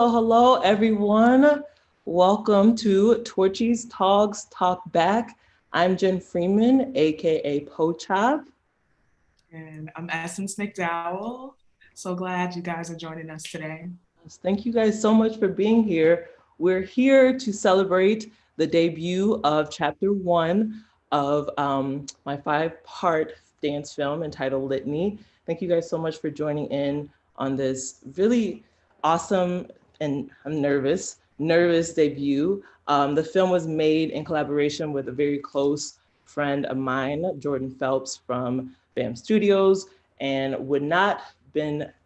Hello, everyone. Welcome to Torchy's Togs Talkback. I'm Jenn Freeman, aka Pochop. And I'm Essence McDowell. So glad you guys are joining us today. Thank you guys so much for being here. We're here to celebrate the debut of Chapter 1 of my 5-part dance film entitled Litany. Thank you guys so much for joining in on this really awesome, and I'm nervous debut. The film was made in collaboration with a very close friend of mine, Jordan Phelps from BAM Studios, and would not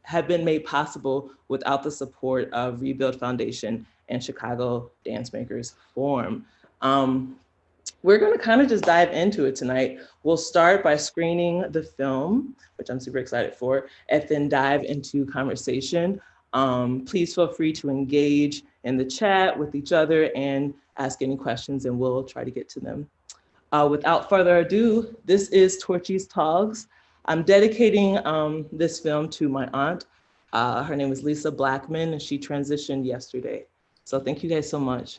have been made possible without the support of Rebuild Foundation and Chicago Dance Makers Forum. We're going to kind of just dive into it tonight. We'll start by screening the film, which I'm super excited for, and then dive into conversation. Please feel free to engage in the chat with each other and ask any questions, and we'll try to get to them. Without further ado, this is Torchy's Togs. I'm dedicating this film to my aunt. Her name is Lisa Blackman, and she transitioned yesterday. So thank you guys so much.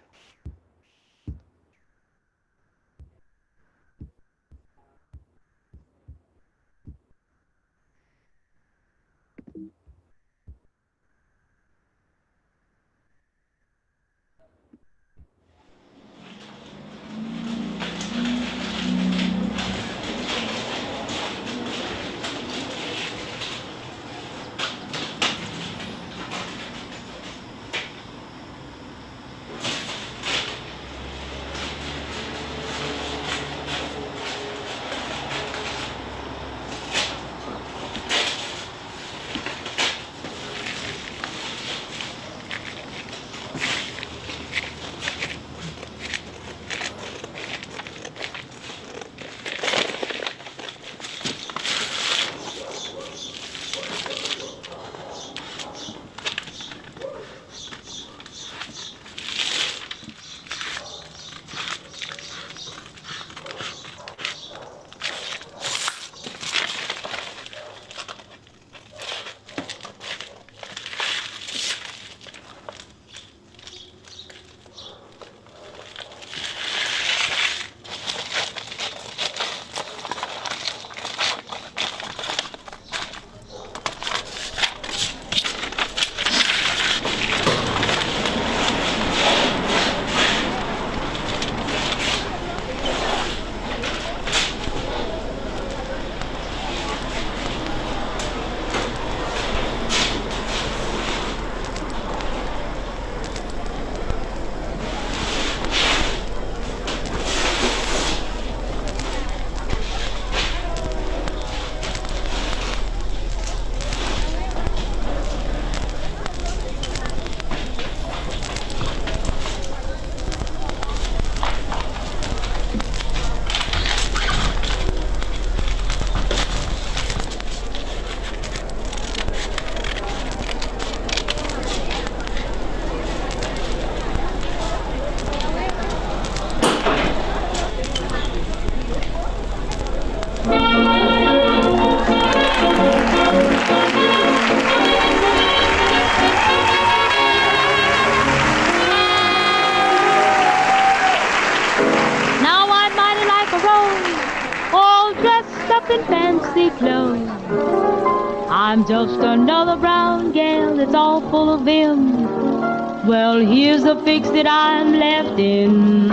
I'm just another brown gal that's all full of vim. Well, here's the fix that I'm left in.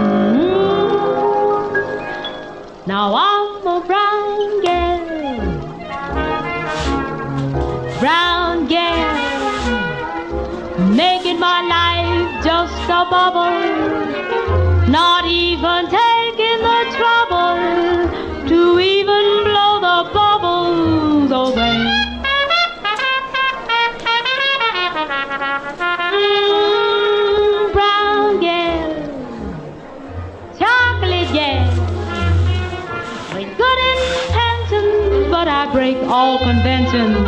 Now I'm a brown gal, making my life just a bubble, not even taking the trouble to even blow the bubbles away. Brown gal, chocolate gal, with good intentions, but I break all conventions,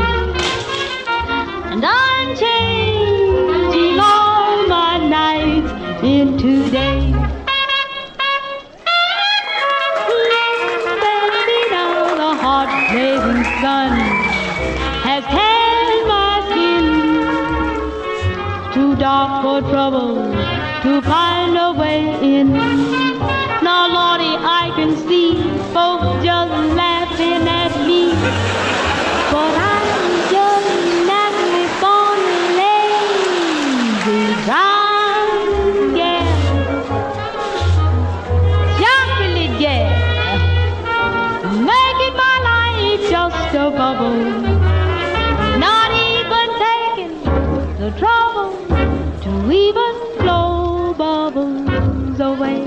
and I'm changing all my nights into days. Baby, now the hot blazing sun has tanned my skin too dark out for trouble to find a way in. Now, Lordy, I can see folks just laughing at me, but I'm just naturally born lazy brown gal, chocolate gal, making my life just a bubble, not even taking the trouble to even blow bubbles away.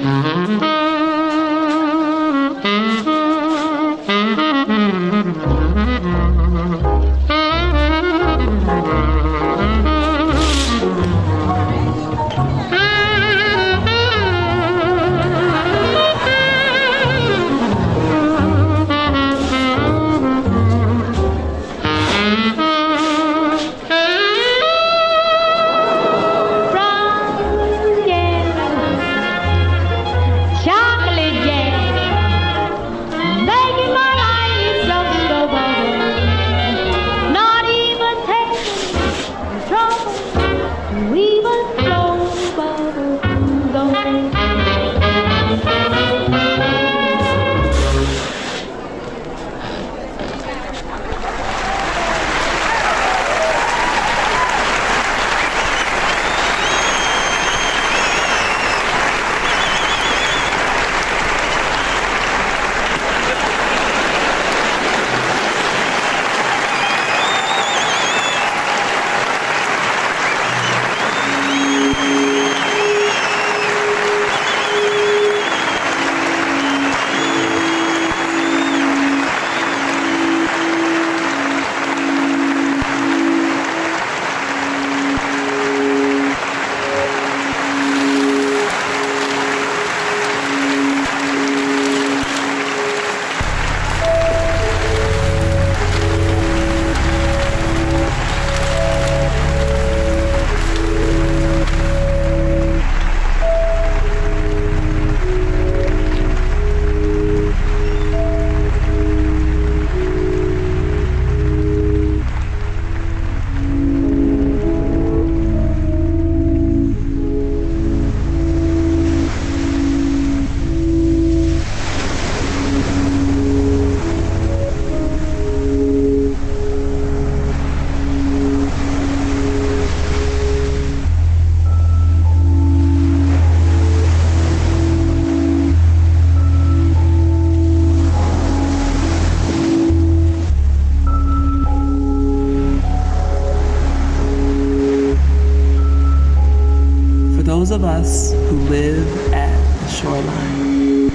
Those of us who live at the shoreline.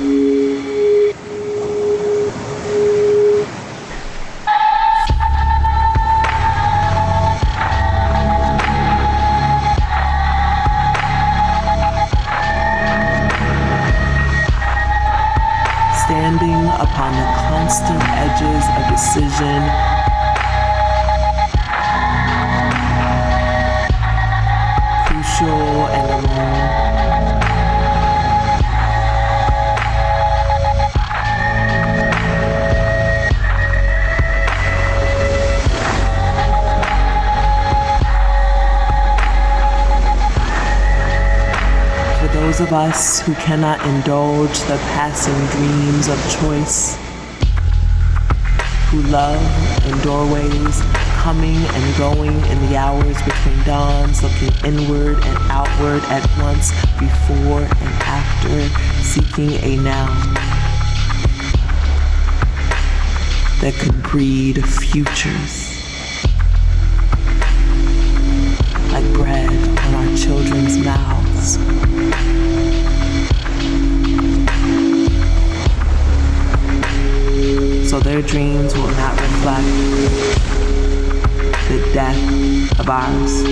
Standing upon the constant edges of decision, crucial and alone. For those of us who cannot indulge the passing dreams of choice, who love in doorways, coming and going in the hours between dawns, looking inward and outward at once, before and after, seeking a now that could breed futures, like bread on our children's mouths. So their dreams will not reflect the death of ours.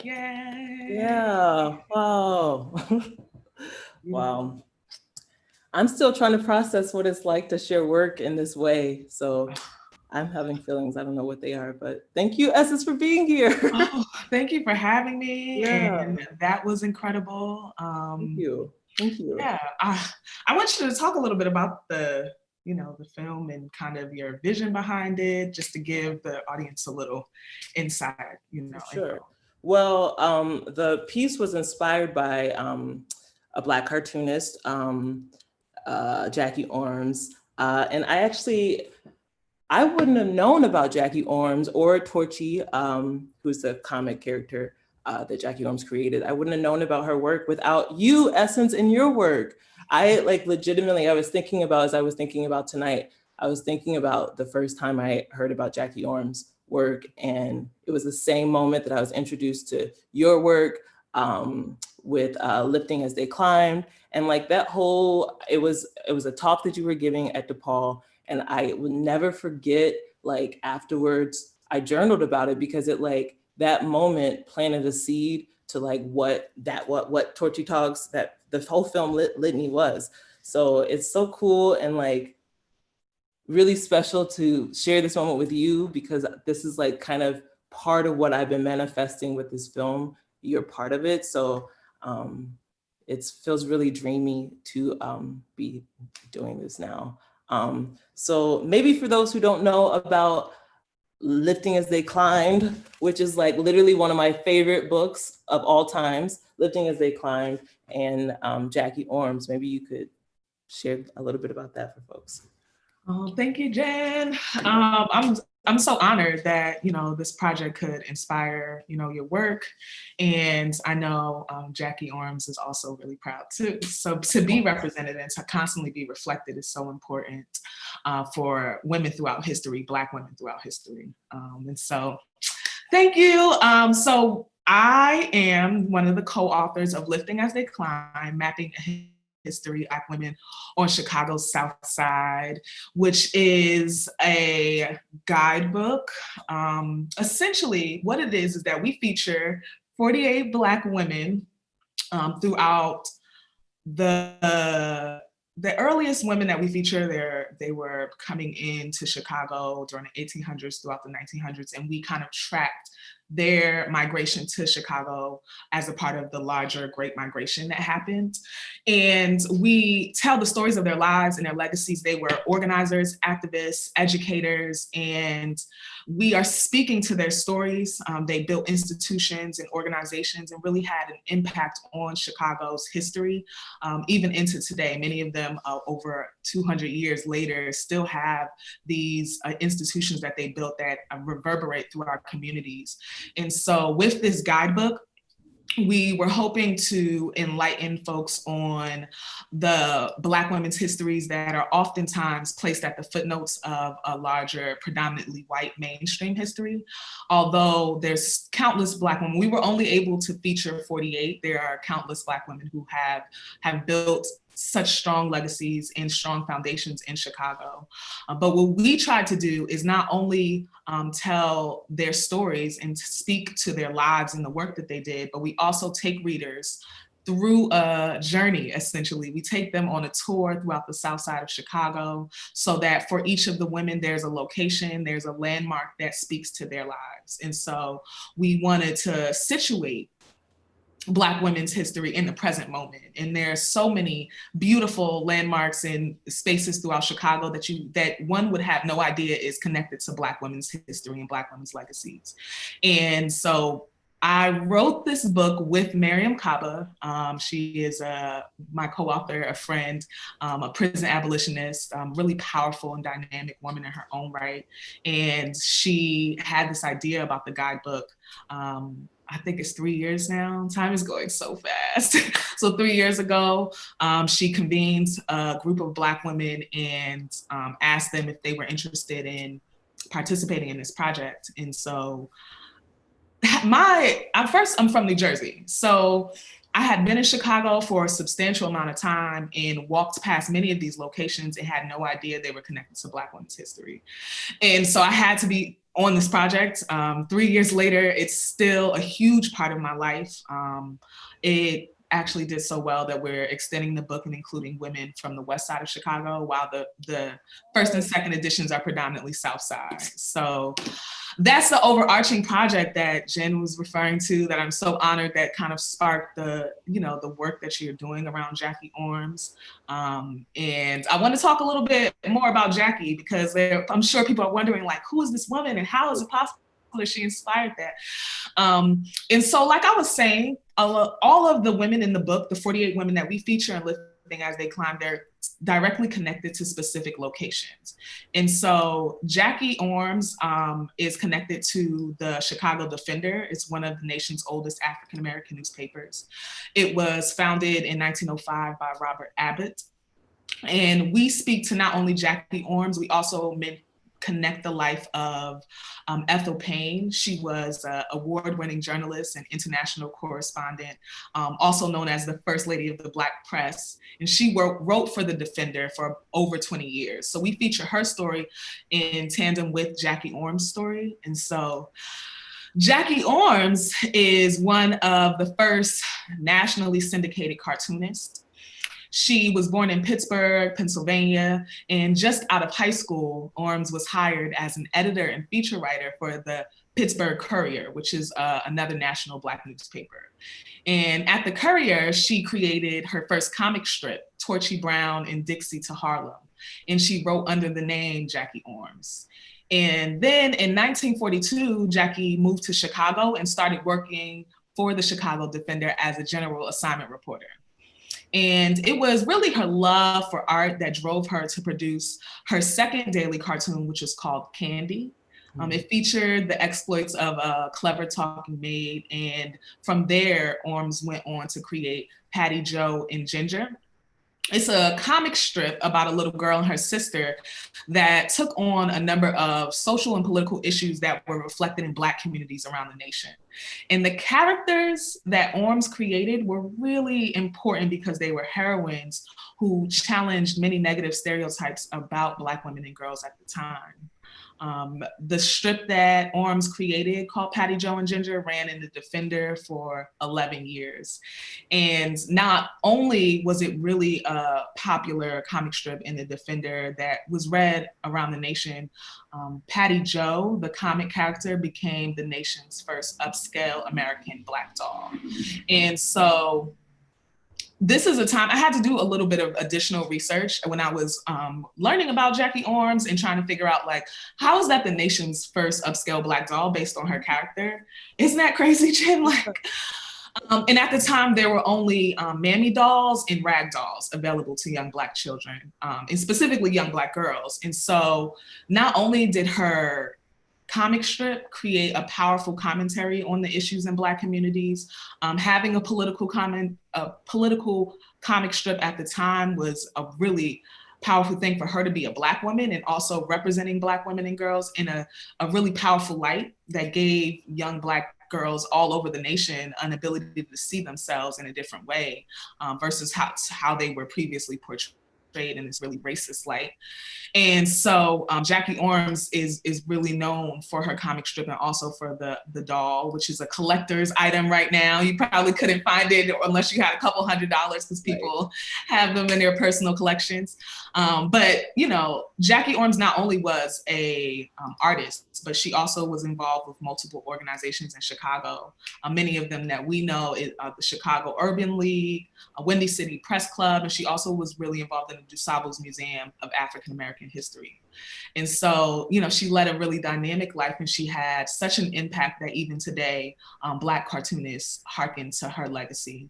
Yay. Yeah, wow. Wow. I'm still trying to process what it's like to share work in this way. So I'm having feelings. I don't know what they are, but thank you, Essence, for being here. Oh, thank you for having me. Yeah. And that was incredible. Thank you. Thank you. Yeah, I want you to talk a little bit about the film and kind of your vision behind it, just to give the audience a little insight, Sure. info. Well, the piece was inspired by a Black cartoonist, Jackie Ormes. And I wouldn't have known about Jackie Ormes or Torchy, who's the comic character that Jackie Ormes created. I wouldn't have known about her work without you, Essence, and your work. I legitimately, as I was thinking about tonight, I was thinking about the first time I heard about Jackie Ormes' work, and it was the same moment that I was introduced to your work with Lifting as They Climbed. And it was a talk that you were giving at DePaul, and I would never forget, afterwards, I journaled about it because that moment planted a seed to what Torchy Togs, that the whole film Litany was. So it's so cool and really special to share this moment with you, because this is kind of part of what I've been manifesting with this film. You're part of it. So it feels really dreamy to be doing this now. So maybe for those who don't know about Lifting as They Climbed, which is literally one of my favorite books of all times, Lifting as They Climbed, and Jackie Ormes, maybe you could share a little bit about that for folks. Oh, thank you, Jenn. I'm so honored that this project could inspire your work, and I know Jackie Ormes is also really proud too. So to be represented and to constantly be reflected is so important for women throughout history, Black women throughout history, and so thank you. So I am one of the co-authors of Lifting as They Climb, Mapping History of Black Women on Chicago's South Side, which is a guidebook. Essentially, what it is that we feature 48 Black women throughout the earliest women that we feature. They were coming into Chicago during the 1800s, throughout the 1900s, and we kind of tracked their migration to Chicago as a part of the larger Great Migration that happened. And we tell the stories of their lives and their legacies. They were organizers, activists, educators, and we are speaking to their stories. They built institutions and organizations and really had an impact on Chicago's history, even into today. Many of them over 200 years later still have these institutions that they built that reverberate through our communities. And so with this guidebook, we were hoping to enlighten folks on the Black women's histories that are oftentimes placed at the footnotes of a larger, predominantly white mainstream history. Although there's countless Black women, we were only able to feature 48. There are countless Black women who have built such strong legacies and strong foundations in Chicago. But what we tried to do is not only tell their stories and speak to their lives and the work that they did, but we also take readers through a journey, essentially. We take them on a tour throughout the South Side of Chicago, so that for each of the women, there's a location, there's a landmark that speaks to their lives. And so we wanted to situate Black women's history in the present moment. And there are so many beautiful landmarks and spaces throughout Chicago that one would have no idea is connected to Black women's history and Black women's legacies. And so I wrote this book with Miriam Kaba. She is my co-author, a friend, a prison abolitionist, really powerful and dynamic woman in her own right. And she had this idea about the guidebook. I think it's 3 years now. Time is going so fast. So 3 years ago, she convened a group of Black women and asked them if they were interested in participating in this project. And so I'm from New Jersey. So I had been in Chicago for a substantial amount of time and walked past many of these locations and had no idea they were connected to Black women's history. And so I had to be on this project. 3 years later, it's still a huge part of my life. It actually did so well that we're extending the book and including women from the west side of Chicago, while the first and second editions are predominantly south side. So that's the overarching project that Jenn was referring to, that I'm so honored that kind of sparked the work that you're doing around Jackie Ormes. And I want to talk a little bit more about Jackie, because I'm sure people are wondering, like, who is this woman and how is it possible that she inspired that? And so, like I was saying, all of the women in the book, the 48 women that we feature in Living as They Climb, they're directly connected to specific locations. And so Jackie Ormes is connected to the Chicago Defender. It's one of the nation's oldest African-American newspapers. It was founded in 1905 by Robert Abbott. And we speak to not only Jackie Ormes, we also connect the life of Ethel Payne. She was an award-winning journalist and international correspondent, also known as the First Lady of the Black Press. And she wrote for the Defender for over 20 years. So we feature her story in tandem with Jackie Ormes' story. And so Jackie Ormes is one of the first nationally syndicated cartoonists. She was born in Pittsburgh, Pennsylvania, and just out of high school, Ormes was hired as an editor and feature writer for the Pittsburgh Courier, which is another national Black newspaper. And at the Courier, she created her first comic strip, Torchy Brown and Dixie to Harlem. And she wrote under the name Jackie Ormes. And then in 1942, Jackie moved to Chicago and started working for the Chicago Defender as a general assignment reporter. And it was really her love for art that drove her to produce her second daily cartoon, which is called Candy. It featured the exploits of a clever talking maid. And from there, Ormes went on to create Patty, Joe, and Ginger. It's a comic strip about a little girl and her sister that took on a number of social and political issues that were reflected in Black communities around the nation. And the characters that Ormes created were really important because they were heroines who challenged many negative stereotypes about Black women and girls at the time. The strip that Ormes created, called Patty, Joe, and Ginger, ran in the Defender for 11 years. And not only was it really a popular comic strip in the Defender that was read around the nation, Patty Joe, the comic character, became the nation's first upscale American Black doll. And so this is a time I had to do a little bit of additional research when I was learning about Jackie Ormes and trying to figure out, like, how is that the nation's first upscale Black doll based on her character? Isn't that crazy, Jenn? And at the time, there were only mammy dolls and rag dolls available to young Black children, and specifically young Black girls. And so not only did her comic strip create a powerful commentary on the issues in Black communities, having a political comic strip at the time was a really powerful thing for her to be a Black woman, and also representing Black women and girls in a really powerful light that gave young Black girls all over the nation an ability to see themselves in a different way, versus how they were previously portrayed in this really racist light. And so Jackie Ormes is really known for her comic strip and also for the doll, which is a collector's item right now. You probably couldn't find it unless you had a couple $100, because people have them in their personal collections. But Jackie Ormes not only was a artist, but she also was involved with multiple organizations in Chicago. Many of them that we know is the Chicago Urban League, Windy City Press Club, and she also was really involved in the DuSable's Museum of African American History. And so, she led a really dynamic life, and she had such an impact that even today, Black cartoonists hearken to her legacy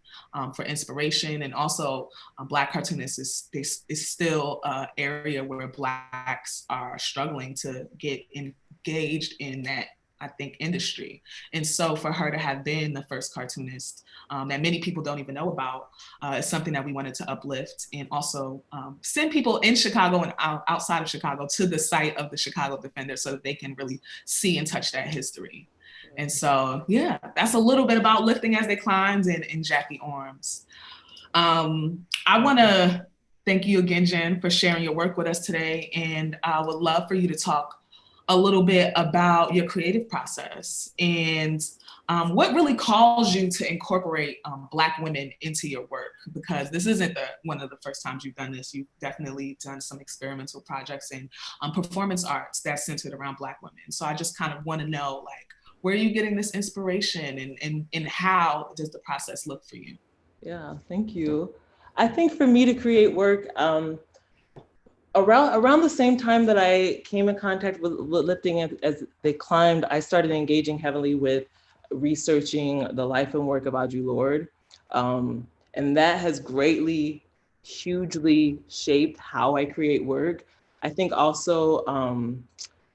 for inspiration. And also, Black cartoonists is still an area where Blacks are struggling to get engaged in that, I think, industry. And so for her to have been the first cartoonist that many people don't even know about is something that we wanted to uplift, and also send people in Chicago and outside of Chicago to the site of the Chicago Defender so that they can really see and touch that history. And so, yeah, that's a little bit about Lifting as They Climbed and Jackie Ormes. I want to thank you again, Jenn, for sharing your work with us today. And I would love for you to talk a little bit about your creative process and what really calls you to incorporate Black women into your work, because this isn't one of the first times you've done this. You've definitely done some experimental projects in performance arts that's centered around Black women. So I just kind of want to know, like, where are you getting this inspiration, and how does the process look for you? Yeah, thank you. I think for me to create work, around the same time that I came in contact with lifting as they climbed, I started engaging heavily with researching the life and work of Audre Lorde. And that has greatly, hugely shaped how I create work. I think also,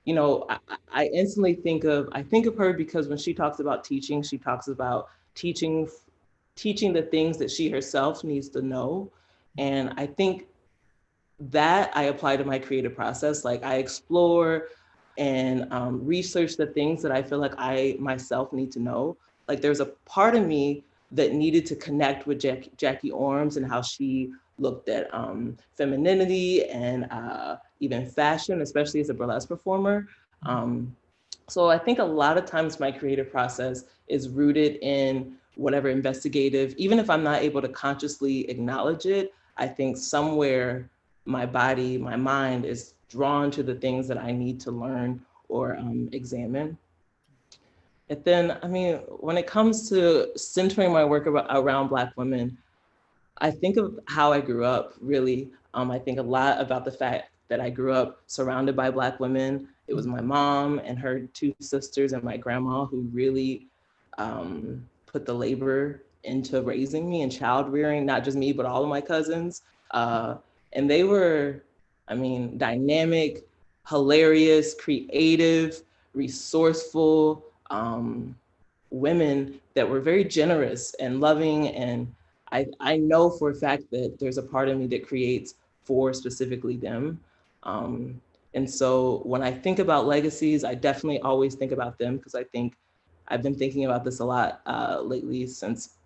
you know, I instantly think of her because when she talks about teaching, she talks about teaching the things that she herself needs to know. And I think that I apply to my creative process. Like I explore and research the things that I feel like I myself need to know. Like there's a part of me that needed to connect with Jackie Ormes and how she looked at femininity and even fashion, especially as a burlesque performer. So I think a lot of times my creative process is rooted in whatever investigative, even if I'm not able to consciously acknowledge it, I think somewhere my body, my mind is drawn to the things that I need to learn or examine. And then, I mean, when it comes to centering my work around Black women, I think of how I grew up, really. I think a lot about the fact that I grew up surrounded by Black women. It was my mom and her two sisters and my grandma who really put the labor into raising me and child rearing, not just me, but all of my cousins. And they were, I mean, dynamic, hilarious, creative, resourceful women that were very generous and loving. And I know for a fact that there's a part of me that creates for specifically them. And so when I think about legacies, I definitely always think about them because I think I've been thinking about this a lot lately since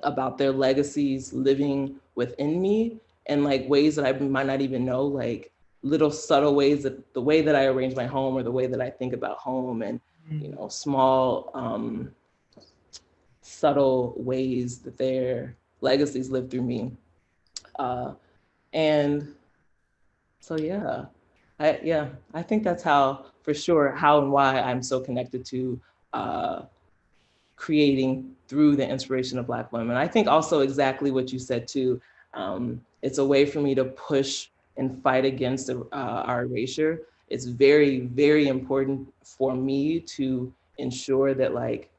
about their legacies living within me and like ways that I might not even know, like little subtle ways that the way that I arrange my home or the way that I think about home and, you know, small, subtle ways that their legacies live through me. And so, yeah, I think that's how, for sure, how and why I'm so connected to creating through the inspiration of Black women. I think also exactly what you said too. It's a way for me to push and fight against our erasure. It's very, very important for me to ensure that, like,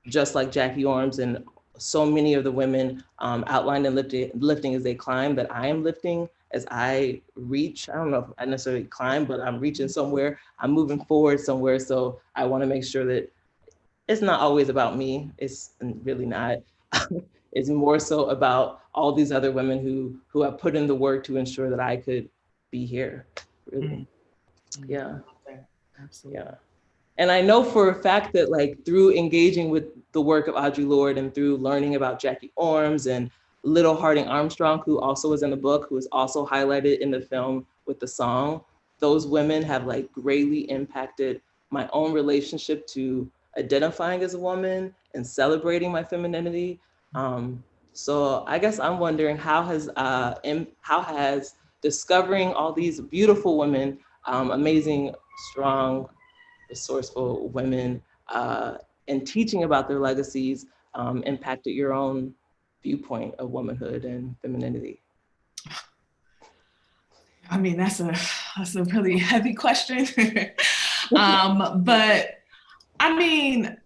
just like Jackie Ormes and so many of the women outlined in lifting as they climb, that I am lifting as I reach. I don't know if I necessarily climb, but I'm reaching somewhere. I'm moving forward somewhere. So I want to make sure that it's not always about me. It's really not. It's more so about all these other women who have put in the work to ensure that I could be here, really. Yeah. Absolutely. Yeah. And I know for a fact that, like, through engaging with the work of Audre Lorde and through learning about Jackie Ormes and Little Harding Armstrong, who also was in the book, who is also highlighted in the film with the song, those women have like greatly impacted my own relationship to identifying as a woman and celebrating my femininity. So I guess I'm wondering how has discovering all these beautiful women, amazing, strong, resourceful women, and teaching about their legacies impacted your own viewpoint of womanhood and femininity? I mean, that's a really heavy question. But I mean,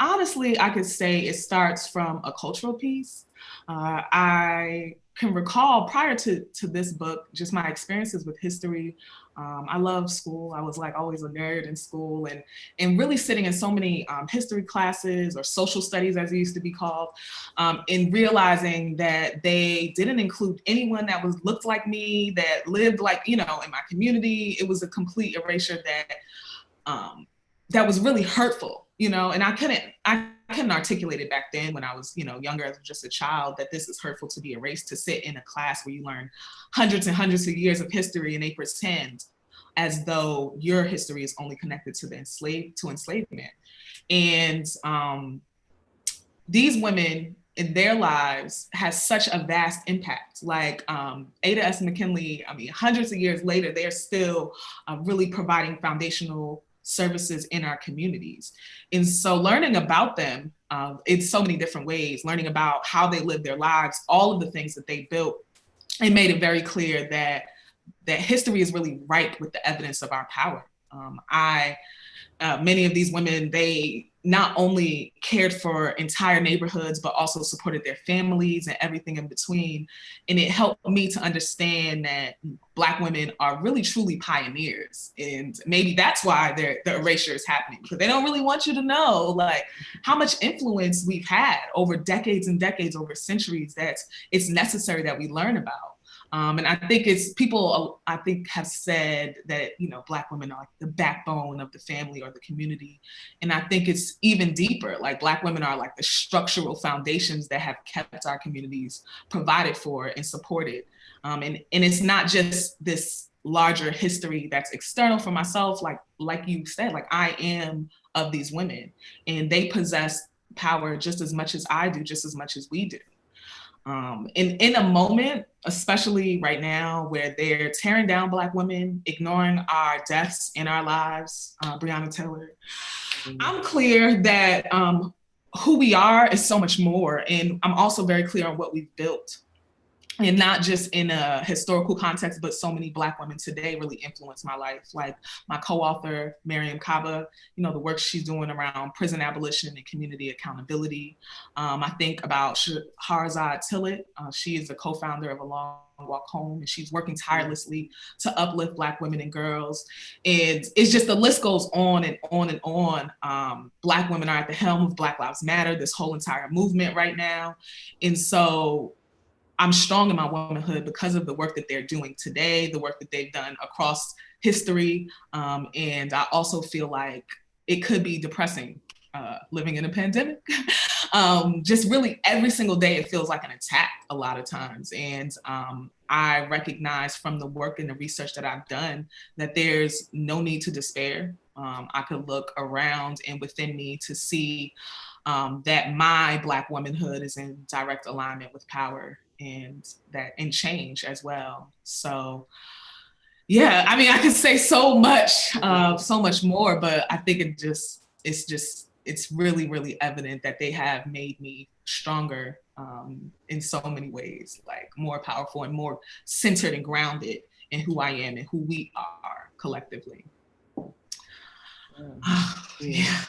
honestly, I could say it starts from a cultural piece. I can recall prior to this book, just my experiences with history. I love school. I was like always a nerd in school, and really sitting in so many history classes or social studies, as it used to be called, and realizing that they didn't include anyone that looked like me, that lived like, you know, in my community. It was a complete erasure that was really hurtful, you know, and I couldn't articulate it back then when I was, you know, younger as just a child, that this is hurtful to be erased, to sit in a class where you learn hundreds and hundreds of years of history and they pretend as though your history is only connected to enslavement. And these women in their lives has such a vast impact. Like Ada S. McKinley, I mean, hundreds of years later, they're still really providing foundational services in our communities. And so learning about them in so many different ways, learning about how they lived their lives, all of the things that they built, it made it very clear that history is really ripe with the evidence of our power. Many of these women, they not only cared for entire neighborhoods, but also supported their families and everything in between. And it helped me to understand that Black women are really truly pioneers. And maybe that's why the erasure is happening, because they don't really want you to know like how much influence we've had over decades and decades, over centuries, that it's necessary that we learn about. And I think people have said that, you know, Black women are like the backbone of the family or the community. And I think it's even deeper. Like Black women are like the structural foundations that have kept our communities provided for and supported. And it's not just this larger history that's external for myself. Like you said, like I am of these women, and they possess power just as much as I do, just as much as we do. In a moment, especially right now, where they're tearing down Black women, ignoring our deaths in our lives, Breonna Taylor, I'm clear that who we are is so much more. And I'm also very clear on what we've built. And not just in a historical context, but so many Black women today really influence my life. Like my co-author, Miriam Kaba, you know, the work she's doing around prison abolition and community accountability. I think about Shahrazad Tillett. She is the co-founder of A Long Walk Home, and she's working tirelessly to uplift Black women and girls. And it's just, the list goes on and on and on. Black women are at the helm of Black Lives Matter, this whole entire movement right now. And so I'm strong in my womanhood because of the work that they're doing today, the work that they've done across history. And I also feel like it could be depressing living in a pandemic. Just really every single day, it feels like an attack a lot of times. And I recognize from the work and the research that I've done that there's no need to despair. I could look around and within me to see that my Black womanhood is in direct alignment with power and change as well. So yeah, I mean, I could say so much more, but I think it's really, really evident that they have made me stronger in so many ways, like more powerful and more centered and grounded in who I am and who we are collectively. Yeah.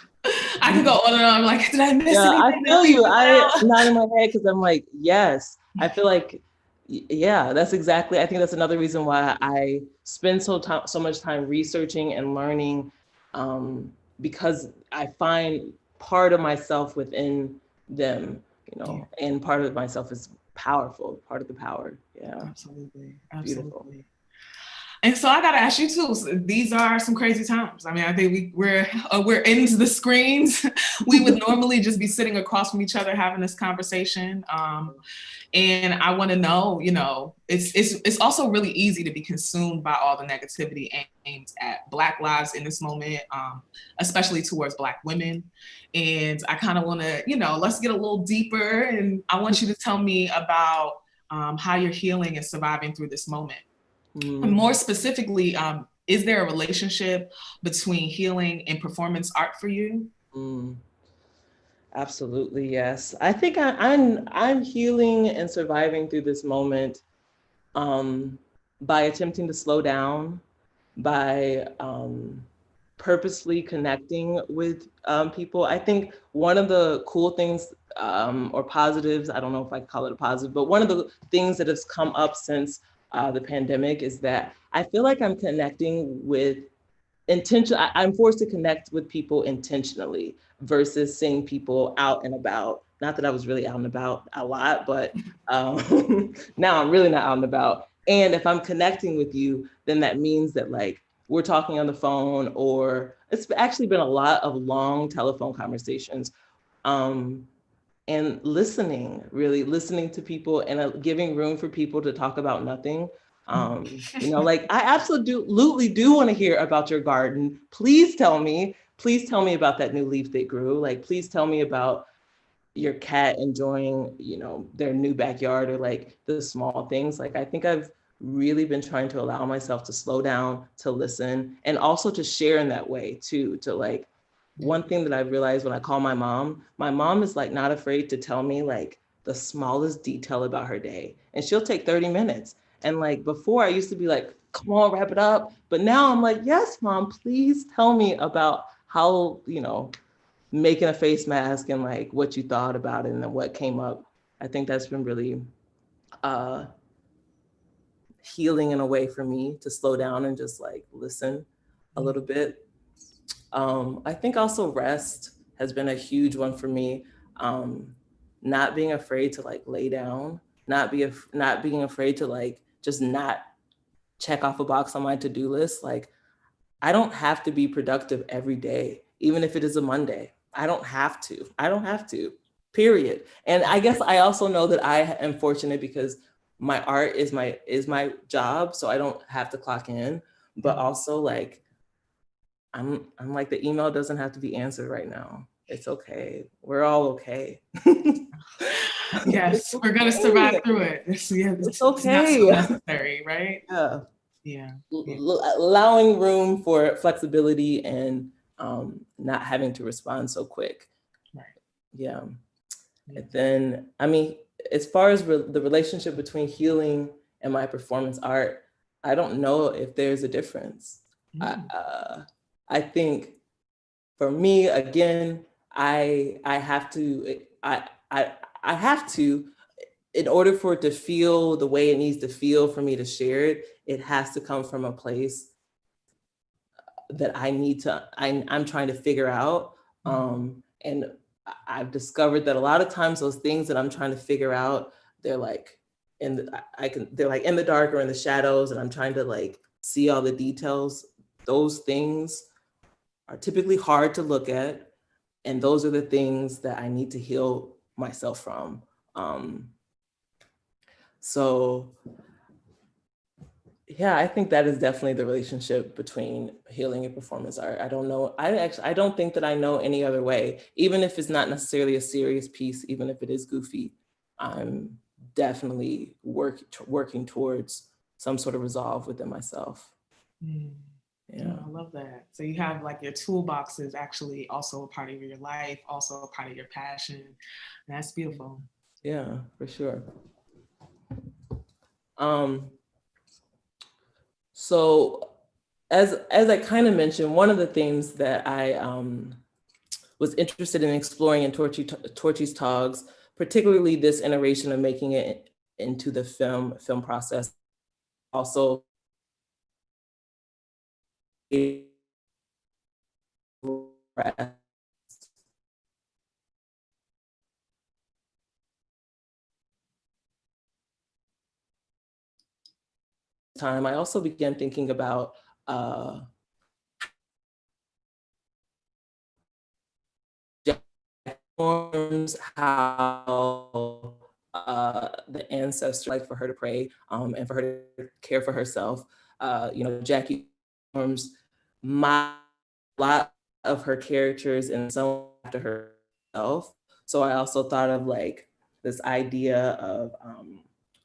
I can go on and on. Like, did I miss anything? I feel you. I'm nodding my head because I'm like, yes. I feel like, yeah, that's exactly. I think that's another reason why I spend so much time researching and learning, because I find part of myself within them, you know, and part of myself is powerful. Part of the power. Yeah, absolutely. Beautiful. And so I got to ask you too, these are some crazy times. I mean, I think we're into the screens. We would normally just be sitting across from each other having this conversation. And I want to know, you know, it's also really easy to be consumed by all the negativity aimed at Black lives in this moment, especially towards Black women. And I kind of want to, you know, let's get a little deeper. And I want you to tell me about how you're healing and surviving through this moment. And more specifically, is there a relationship between healing and performance art for you? Absolutely, yes. I think I'm healing and surviving through this moment by attempting to slow down, by purposely connecting with people. I think one of the cool things or positives, I don't know if I call it a positive, but one of the things that has come up since the pandemic is that I feel like I'm connecting with I'm forced to connect with people intentionally versus seeing people out and about. Not that I was really out and about a lot, but now I'm really not out and about. And if I'm connecting with you, then that means that like we're talking on the phone, or it's actually been a lot of long telephone conversations. And listening, really listening to people and giving room for people to talk about nothing. Like I absolutely do want to hear about your garden. Please tell me about that new leaf that grew. Like, please tell me about your cat enjoying, their new backyard, or like the small things. Like, I think I've really been trying to allow myself to slow down, to listen, and also to share in that way too. To like, one thing that I realized when I call my mom is like not afraid to tell me like the smallest detail about her day. And she'll take 30 minutes. And like before, I used to be like, come on, wrap it up. But now I'm like, yes, Mom, please tell me about how, making a face mask and like what you thought about it and then what came up. I think that's been really healing in a way for me, to slow down and just like listen a little bit. I think also rest has been a huge one for me. Not being afraid to like lay down, not being afraid to like just not check off a box on my to-do list. Like, I don't have to be productive every day, even if it is a Monday. I don't have to, period. And I guess I also know that I am fortunate because my art is my job, so I don't have to clock in. But also, like, I'm like, the email doesn't have to be answered right now. It's okay. We're all okay. Yes, we're gonna survive through it. It's okay. It's not so necessary, right? Yeah. Allowing room for flexibility and not having to respond so quick. Right. Yeah. And then, I mean, as far as the relationship between healing and my performance art, I don't know if there's a difference. I think for me, again, I have to, in order for it to feel the way it needs to feel for me to share it, it has to come from a place that I'm trying to figure out. And I've discovered that a lot of times those things that I'm trying to figure out, they're like in the dark or in the shadows, and I'm trying to like see all the details. Those things are typically hard to look at, and those are the things that I need to heal myself from. So yeah, I think that is definitely the relationship between healing and performance art. I don't know. I don't think that I know any other way, even if it's not necessarily a serious piece, even if it is goofy. I'm definitely working towards some sort of resolve within myself. Yeah, I love that. So you have like your toolbox is actually also a part of your life, also a part of your passion. That's beautiful. Yeah, for sure. So as I kind of mentioned, one of the things that I was interested in exploring in Torchy's Togs, particularly this iteration of making it into the film process, also time, I also began thinking about how the ancestors like for her to pray and for her to care for herself. Jackie Ormes, a lot of her characters and some after herself. So I also thought of like this idea of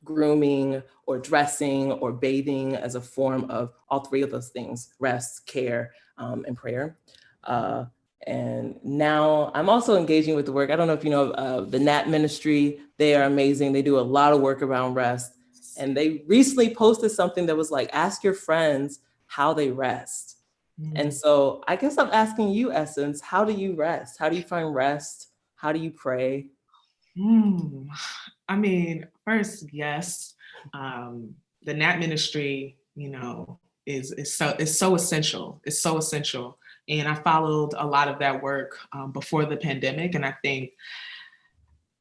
grooming or dressing or bathing as a form of all three of those things: rest, care, and prayer. And now I'm also engaging with the work. I don't know if you know of the Nat Ministry. They are amazing. They do a lot of work around rest. And they recently posted something that was like, ask your friends how they rest. And so I guess I'm asking you, Essence, how do you rest? How do you find rest? How do you pray? I mean, first, yes, the Nat Ministry, is so essential. It's so essential. And I followed a lot of that work before the pandemic. And I think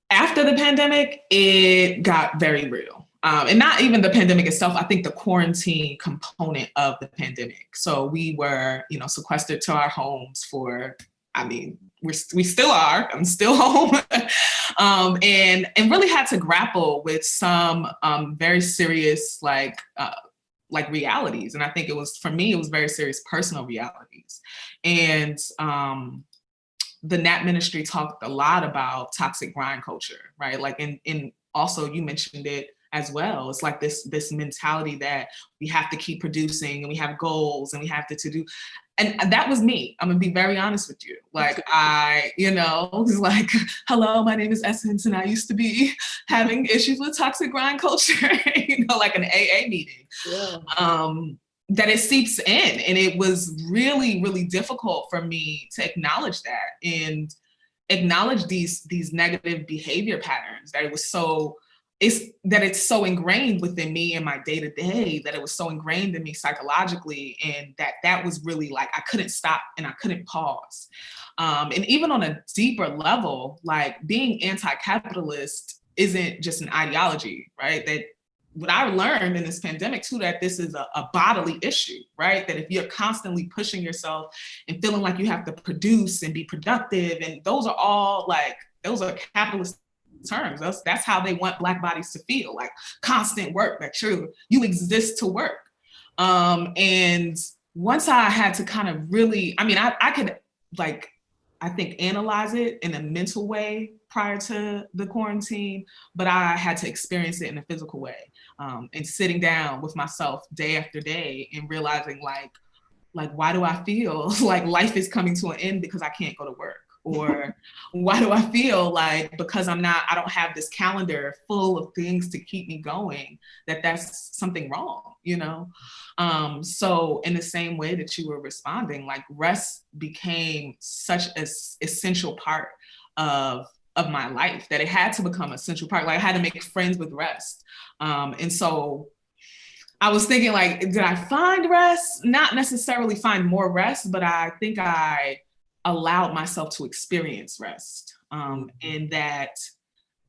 after the pandemic, it got very real. And not even the pandemic itself, I think the quarantine component of the pandemic. So we were, sequestered to our homes for, we still are, I'm still home. And really had to grapple with some very serious, like realities. And I think it was, for me, it was very serious personal realities. And the Nat Ministry talked a lot about toxic grind culture, right? Like, in also you mentioned it as well. It's like this mentality that we have to keep producing and we have goals and we have to do. And that was me. I'm gonna be very honest with you. Like, I, was like, hello, my name is Essence, and I used to be having issues with toxic grind culture, like an AA meeting. Yeah. That it seeps in. And it was really, really difficult for me to acknowledge that and acknowledge these negative behavior patterns, that it's so ingrained within me in my day-to-day, that it was so ingrained in me psychologically, and that was really like, I couldn't stop and I couldn't pause. And even on a deeper level, like, being anti-capitalist isn't just an ideology, right? That what I learned in this pandemic too, that this is a bodily issue, right? That if you're constantly pushing yourself and feeling like you have to produce and be productive, and those are all like, those are capitalist terms. That's how they want Black bodies to feel, like constant work, that you exist to work. And once I had to kind of really, I could, like, I think, analyze it in a mental way prior to the quarantine, but I had to experience it in a physical way. And sitting down with myself day after day and realizing like, why do I feel like life is coming to an end because I can't go to work? Or why do I feel like, because I don't have this calendar full of things to keep me going, that's something wrong, So in the same way that you were responding, like, rest became such an essential part of my life that it had to become an essential part. Like, I had to make friends with rest. And so I was thinking, like, did I find rest? Not necessarily find more rest, but I think I allowed myself to experience rest. And that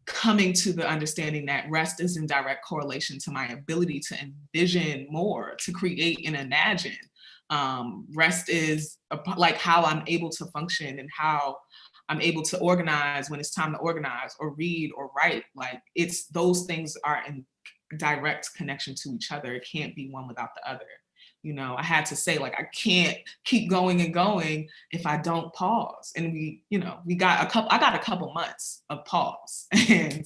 coming to the understanding that rest is in direct correlation to my ability to envision more, to create and imagine. Rest is like how I'm able to function and how I'm able to organize when it's time to organize, or read or write. Like, it's, those things are in direct connection to each other. It can't be one without the other. I had to say, like, I can't keep going and going if I don't pause. And I got a couple months of pause. And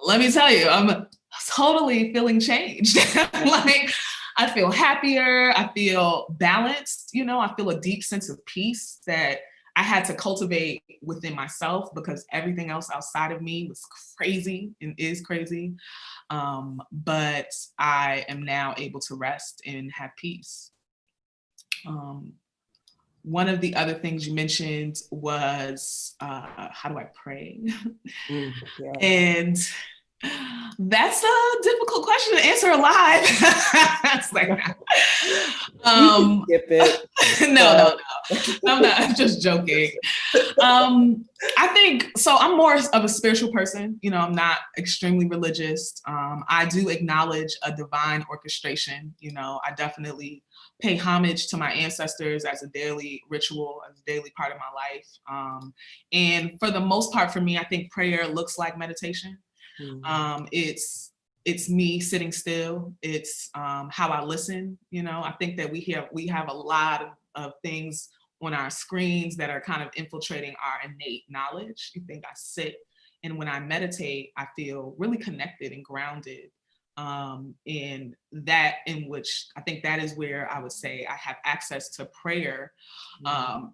let me tell you, I'm totally feeling changed. Like, I feel happier, I feel balanced, I feel a deep sense of peace that I had to cultivate within myself, because everything else outside of me was crazy and is crazy. But I am now able to rest and have peace. One of the other things you mentioned was, how do I pray? Yeah. And that's a difficult question to answer live. It's like, skip it. No, I'm not, I'm just joking. I think, so I'm more of a spiritual person. I'm not extremely religious. I do acknowledge a divine orchestration. I definitely pay homage to my ancestors as a daily ritual, as a daily part of my life. And for the most part, for me, I think prayer looks like meditation. Mm-hmm. It's me sitting still. It's how I listen. I think that we have a lot of things on our screens that are kind of infiltrating our innate knowledge. You think I sit, and when I meditate, I feel really connected and grounded. In which I think that is where I would say I have access to prayer,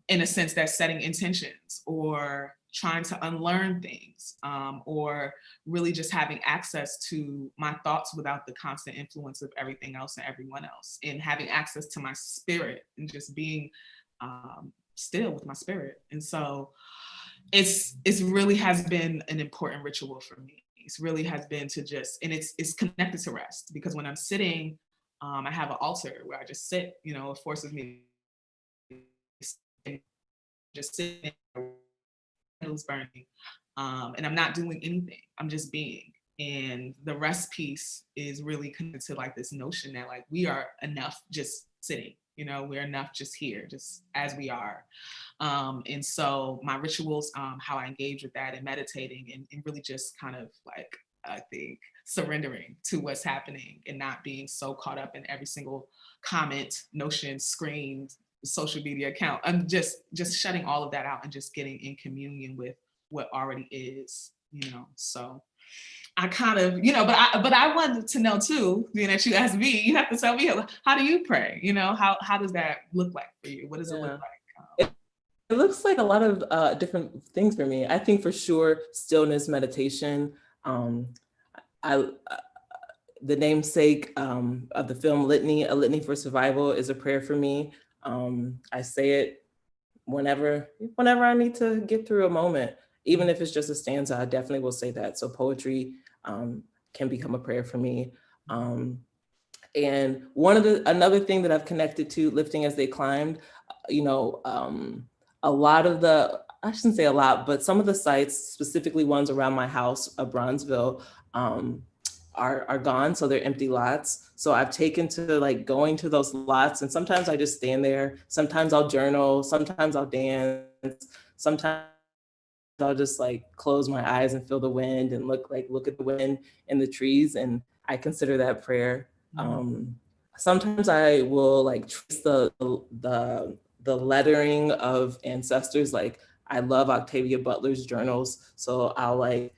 in a sense that's setting intentions, or trying to unlearn things, or really just having access to my thoughts without the constant influence of everything else and everyone else, and having access to my spirit and just being still with my spirit. And so it's really has been an important ritual for me. It really has been to just, and it's connected to rest, because when I'm sitting, I have an altar where I just sit, it forces me to just sit, candles burning, and I'm not doing anything, I'm just being. And the rest piece is really connected to like this notion that like we are enough just sitting, we're enough just here, just as we are. And so my rituals, how I engage with that and meditating and really just kind of like I think, surrendering to what's happening and not being so caught up in every single comment, notion, screen, social media account. I'm just shutting all of that out and just getting in communion with what already is, you know. So I kind of, you know, but I wanted to know too, being that you asked me, you have to tell me, how do you pray? You know, how does that look like for you? What does it look like? It looks like a lot of different things for me. I think for sure, stillness, meditation. I the namesake of the film Litany, A Litany for Survival, is a prayer for me. I say it whenever I need to get through a moment, even if it's just a stanza. I definitely will say that. So poetry can become a prayer for me. And another thing that I've connected to lifting as they climbed, you know, a lot of I shouldn't say a lot, but some of the sites, specifically ones around my house of Bronzeville, are gone. So they're empty lots. So I've taken to like going to those lots, and sometimes I just stand there. Sometimes I'll journal, sometimes I'll dance, sometimes I'll just like close my eyes and feel the wind and look at the wind in the trees. And I consider that prayer. Sometimes I will like trace the lettering of ancestors. Like I love Octavia Butler's journals, so I'll like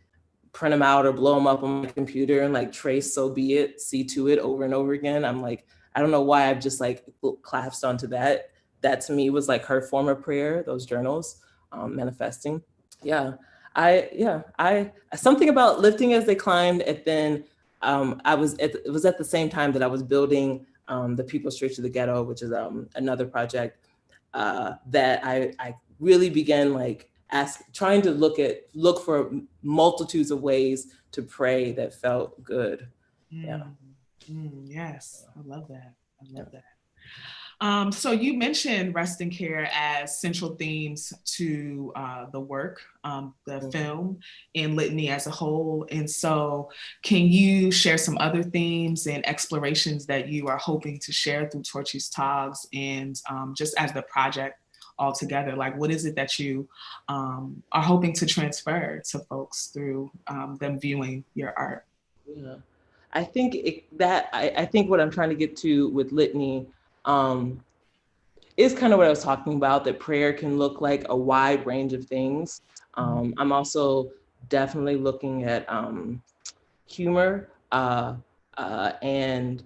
print them out or blow them up on my computer and like trace "so be it," see to it over and over again. I'm like, I don't know why I've just like collapsed onto that. That to me was like her form of prayer, those journals, manifesting. Yeah, I something about lifting as they climbed, and then it was at the same time that I was building the People's Church of the Ghetto, which is another project that I really began like trying to look for multitudes of ways to pray that felt good. Yeah. Yes, I love that. I love that. So you mentioned rest and care as central themes to the work, the film, and Litany as a whole. And so can you share some other themes and explorations that you are hoping to share through Torchy's Togs, and just as the project altogether? Like, what is it that you are hoping to transfer to folks through them viewing your art? Yeah, I think I think what I'm trying to get to with Litany is kind of what I was talking about, that prayer can look like a wide range of things. I'm also definitely looking at humor and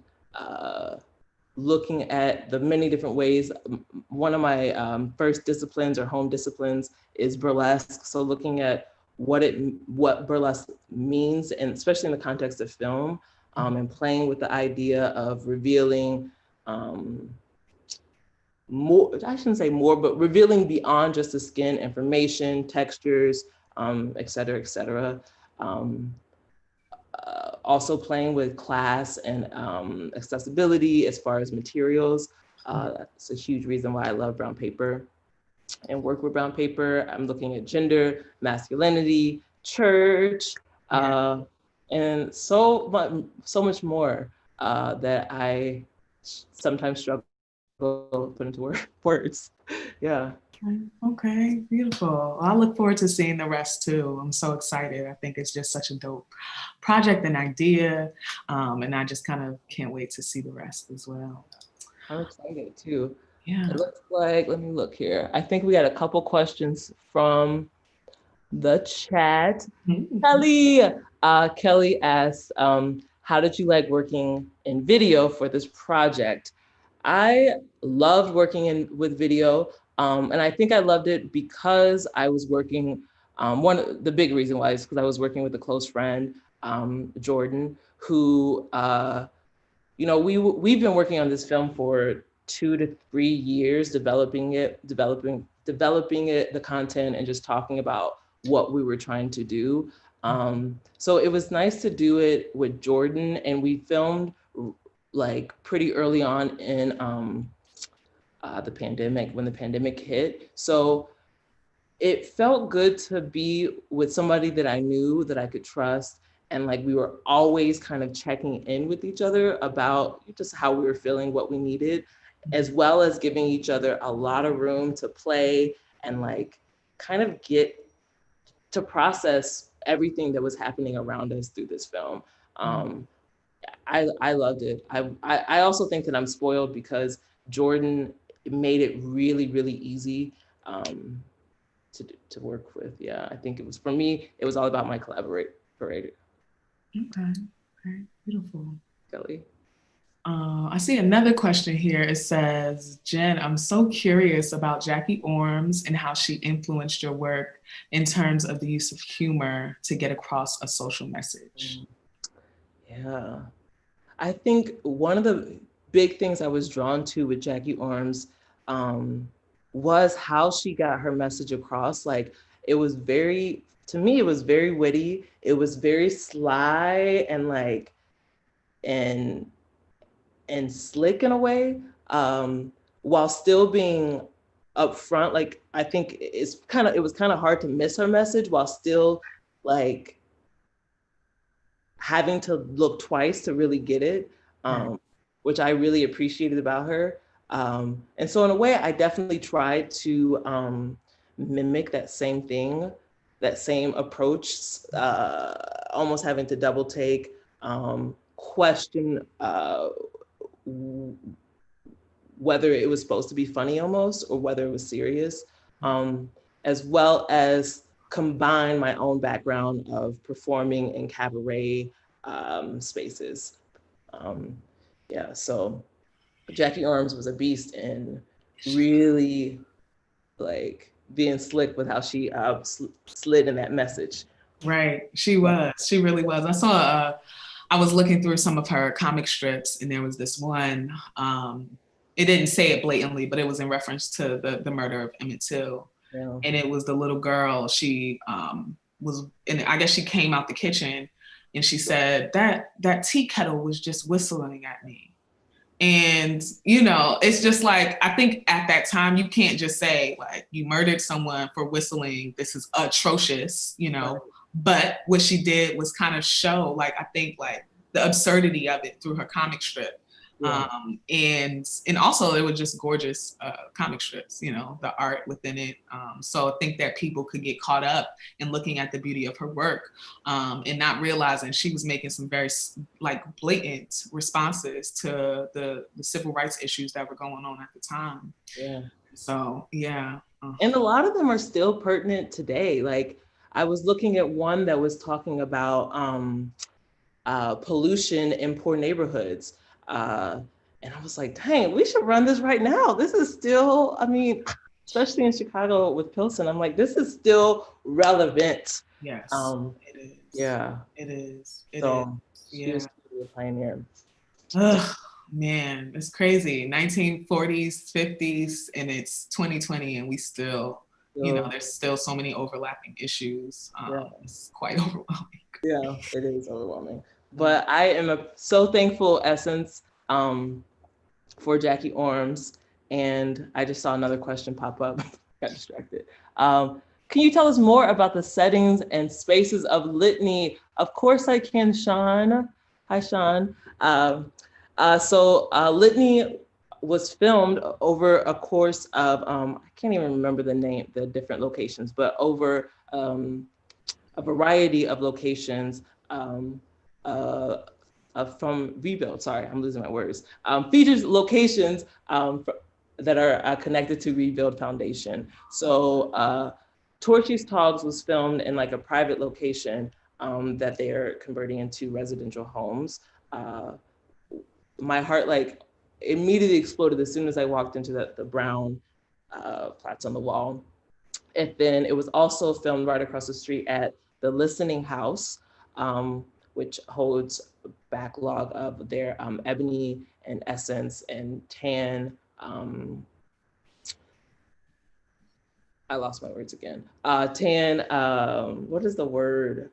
looking at the many different ways. One of my first disciplines or home disciplines is burlesque. So looking at what burlesque means, and especially in the context of film, and playing with the idea of revealing more, I shouldn't say more, but revealing beyond just the skin, information, textures, et cetera, et cetera. Also playing with class and accessibility as far as materials. That's a huge reason why I love brown paper and work with brown paper. I'm looking at gender, masculinity, church, and so much more that I sometimes struggle to put into words. Yeah. Okay, beautiful. I look forward to seeing the rest too. I'm so excited. I think it's just such a dope project and idea. And I just kind of can't wait to see the rest as well. I'm excited too. Yeah. It looks like, let me look here. I think we got a couple questions from the chat. Kelly asks, how did you like working in video for this project? I loved working with video, and I think I loved it because I was working, the big reason why is because I was working with a close friend, Jordan, who, we've been working on this film for 2 to 3 years, developing it, the content, and just talking about what we were trying to do. So it was nice to do it with Jordan, and we filmed like pretty early on in the pandemic, when the pandemic hit. So it felt good to be with somebody that I knew, that I could trust. And like we were always kind of checking in with each other about just how we were feeling, what we needed, as well as giving each other a lot of room to play and like kind of get to process everything that was happening around us through this film. I loved it. I also think that I'm spoiled because Jordan made it really, really easy to work with. Yeah, I think it was, for me, it was all about my collaborator. Okay, beautiful. Kelly. I see another question here. It says, Jenn, I'm so curious about Jackie Ormes and how she influenced your work in terms of the use of humor to get across a social message. Yeah, I think one of the big things I was drawn to with Jackie Ormes was how she got her message across. Like, it was very, to me, it was very witty. It was very sly and like, and slick in a way, while still being upfront. Like, I think it was kind of hard to miss her message while still like having to look twice to really get it, which I really appreciated about her. And so in a way, I definitely tried to mimic that same thing, that same approach, almost having to double take, question whether it was supposed to be funny almost, or whether it was serious, as well as combine my own background of performing in cabaret spaces. Yeah, so Jackie Ormes was a beast in really like being slick with how she slid in that message. Right, she really was. I was looking through some of her comic strips, and there was this one, it didn't say it blatantly, but it was in reference to the murder of Emmett Till. Yeah. And it was the little girl, she was, and I guess she came out the kitchen and she said, that tea kettle was just whistling at me. And, you know, it's just like, I think at that time, you can't just say like, you murdered someone for whistling, this is atrocious, you know, right. But what she did was kind of show, like, I think like the absurdity of it through her comic strip. Yeah. And also it was just gorgeous comic strips, you know, the art within it. So I think that people could get caught up in looking at the beauty of her work and not realizing she was making some very like blatant responses to the civil rights issues that were going on at the time. Yeah. So, yeah. And a lot of them are still pertinent today. Like, I was looking at one that was talking about pollution in poor neighborhoods. And I was like, dang, we should run this right now. This is still, I mean, especially in Chicago with Pilsen, I'm like, this is still relevant. Yes, it is. Yeah. It is. So she was a pioneer. Ugh, man, it's crazy. 1940s, 50s, and it's 2020, and we still, you know, there's still so many overlapping issues. It's quite overwhelming. Yeah, it is overwhelming. But I am so thankful, Essence, for Jackie Ormes. And I just saw another question pop up. Got distracted. Can you tell us more about the settings and spaces of Litany? Of course I can, Sean. Hi, Sean. So Litany was filmed over a course of, I can't even remember the different locations, but over a variety of locations from Rebuild. Sorry, I'm losing my words. Features locations that are connected to Rebuild Foundation. So Torchy's Togs was filmed in like a private location that they are converting into residential homes. My heart like immediately exploded as soon as I walked into the brown plaques on the wall. And then it was also filmed right across the street at the Listening House, which holds a backlog of their Ebony and Essence and Tan. I lost my words again. Tan, what is the word?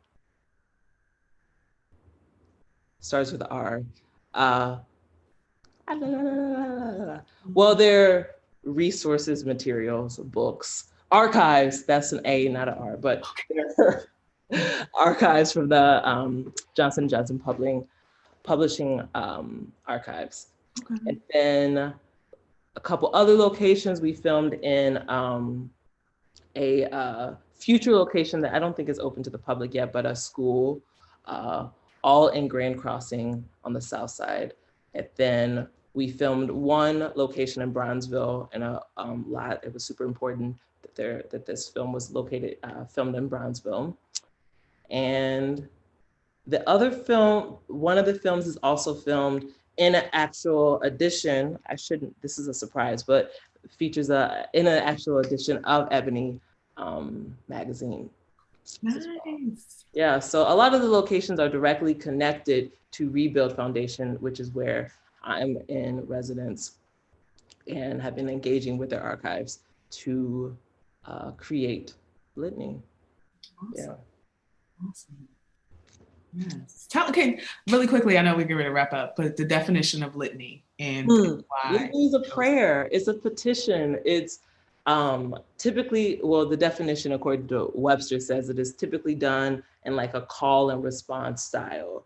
Starts with R. Well, they're resources, materials, books, archives. That's an A, not an R, but they're archives from the Johnson & Johnson publishing archives. Okay. And then a couple other locations we filmed in a future location that I don't think is open to the public yet, but a school, all in Grand Crossing on the south side. And then we filmed one location in Bronzeville in a lot. It was super important that this film was located, filmed in Bronzeville. And the other film, one of the films is also filmed in an actual edition. This is a surprise, but features in an actual edition of Ebony magazine. Nice. Yeah, so a lot of the locations are directly connected to Rebuild Foundation, which is where I'm in residence and have been engaging with their archives to create Litany. Awesome. Yeah. Awesome. Yes. Okay, really quickly, I know we're getting ready to wrap up, but the definition of litany and why. Litany is a prayer, it's a petition. It's typically, well, the definition according to Webster says it is typically done in like a call and response style.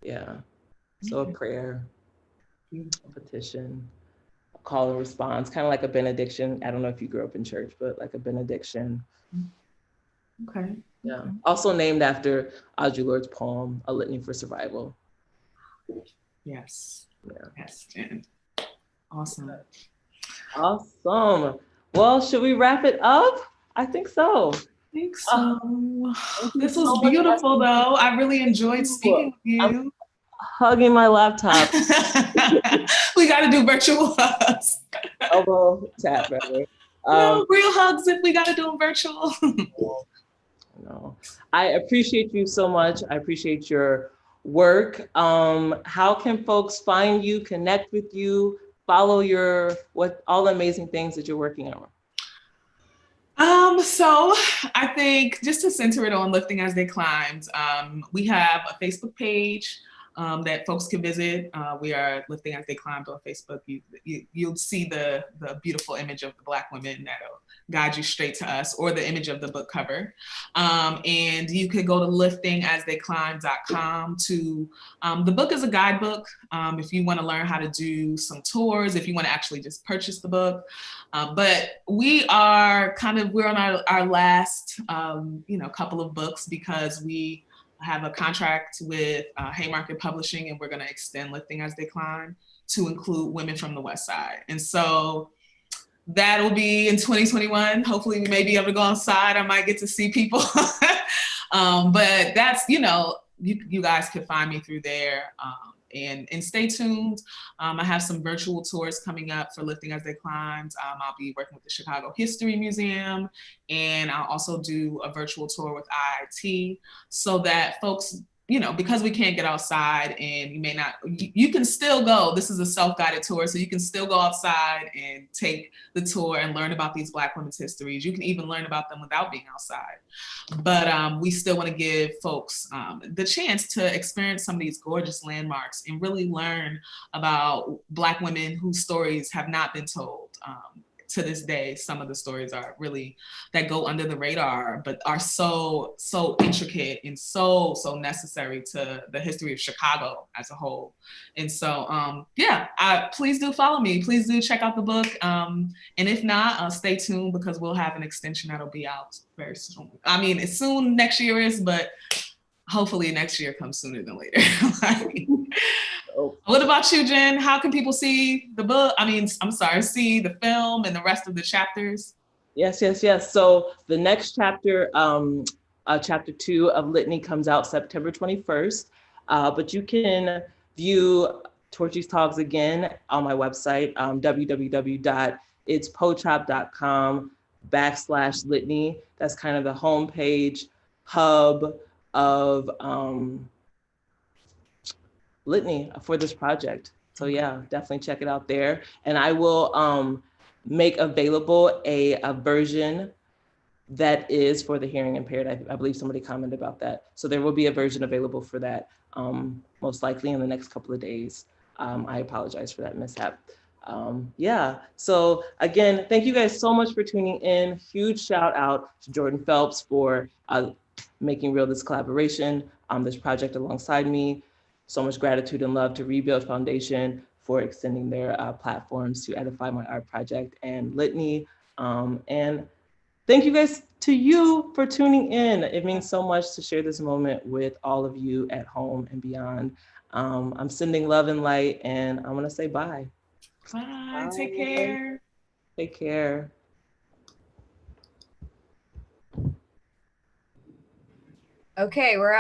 Yeah, so a prayer, a petition, a call and response, kind of like a benediction. I don't know if you grew up in church, but like a benediction. Okay. Yeah, also named after Audre Lorde's poem, A Litany for Survival. Yes. Yeah. Yes, Jenn. Awesome. Awesome. Well, should we wrap it up? I think so. I think so. This was so beautiful, though. I really enjoyed speaking with you. I'm hugging my laptop. We got to do virtual hugs. Elbow tap, rather. No, real hugs if we got to do them virtual. No, I appreciate you so much. I appreciate your work. How can folks find you, connect with you, follow all the amazing things that you're working on? So I think just to center it on Lifting as They Climbed, we have a Facebook page that folks can visit. We are Lifting as They Climbed on Facebook. You'll see the beautiful image of the Black women that'll guide you straight to us, or the image of the book cover. And you could go to liftingastheyclimb.com to, the book is a guidebook. If you want to learn how to do some tours, if you want to actually just purchase the book. But we're on our last, couple of books, because we have a contract with Haymarket Publishing, and we're going to extend Lifting as They Climb to include women from the West Side. And so that'll be in 2021. Hopefully we may be able to go outside. I might get to see people. But that's, you guys can find me through there. And stay tuned. I have some virtual tours coming up for Lifting as They Climbed. I'll be working with the Chicago History Museum, and I'll also do a virtual tour with IIT, so that folks, because we can't get outside, and you can still go. This is a self-guided tour, so you can still go outside and take the tour and learn about these Black women's histories. You can even learn about them without being outside. But we still want to give folks the chance to experience some of these gorgeous landmarks and really learn about Black women whose stories have not been told. To this day, some of the stories are really that go under the radar, but are so intricate and so necessary to the history of Chicago as a whole. And so, please do follow me. Please do check out the book. And if not, stay tuned, because we'll have an extension that'll be out very soon. I mean, as soon next year is, but hopefully next year comes sooner than later. What about you, Jenn? How can people see the book? See the film and the rest of the chapters? Yes. So the next chapter, chapter 2 of Litany, comes out September 21st. But you can view Torchy's Togs again on my website, www.itspochop.com/litany. That's kind of the homepage hub of Litany for this project. So yeah, definitely check it out there. And I will make available a version that is for the hearing impaired. I believe somebody commented about that. So there will be a version available for that, most likely in the next couple of days. I apologize for that mishap. So again, thank you guys so much for tuning in. Huge shout out to Jordan Phelps for making real this collaboration, this project alongside me. So much gratitude and love to Rebuild Foundation for extending their platforms to edify my art project and Litany. And thank you guys to you for tuning in. It means so much to share this moment with all of you at home and beyond. I'm sending love and light, and I'm gonna say bye. Bye. Take care. Take care. Okay, we're